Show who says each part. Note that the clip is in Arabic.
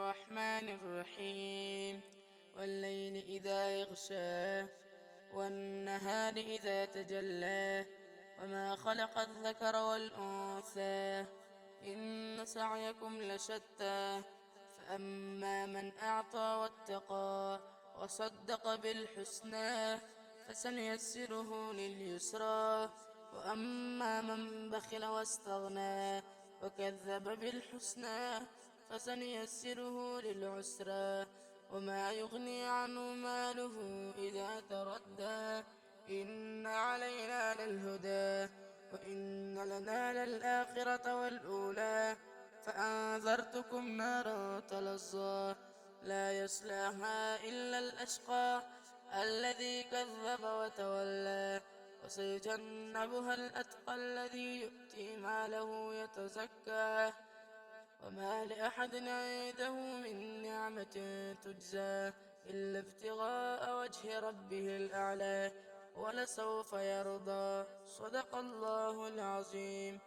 Speaker 1: الرحمن الرحيم والليل إذا يغشى والنهار إذا تجلى وما خلق الذكر والأنثى إن سعيكم لشتى فأما من أعطى واتقى وصدق بالحسنى فسنيسره لليسرى وأما من بخل واستغنى وكذب بالحسنى فسنيسره للعسرى وما يغني عنه ماله إذا تردى إن علينا للهدى وإن لنا للآخرة والأولى فأنذرتكم نارا تلظى لا يصلاها إلا الأشقى الذي كذب وتولى وسيجنبها الأتقى الذي يؤتي ماله يتزكى وما لأحد عنده من نعمة تجزى إلا ابتغاء وجه ربه الأعلى ولسوف يرضى. صدق الله العظيم.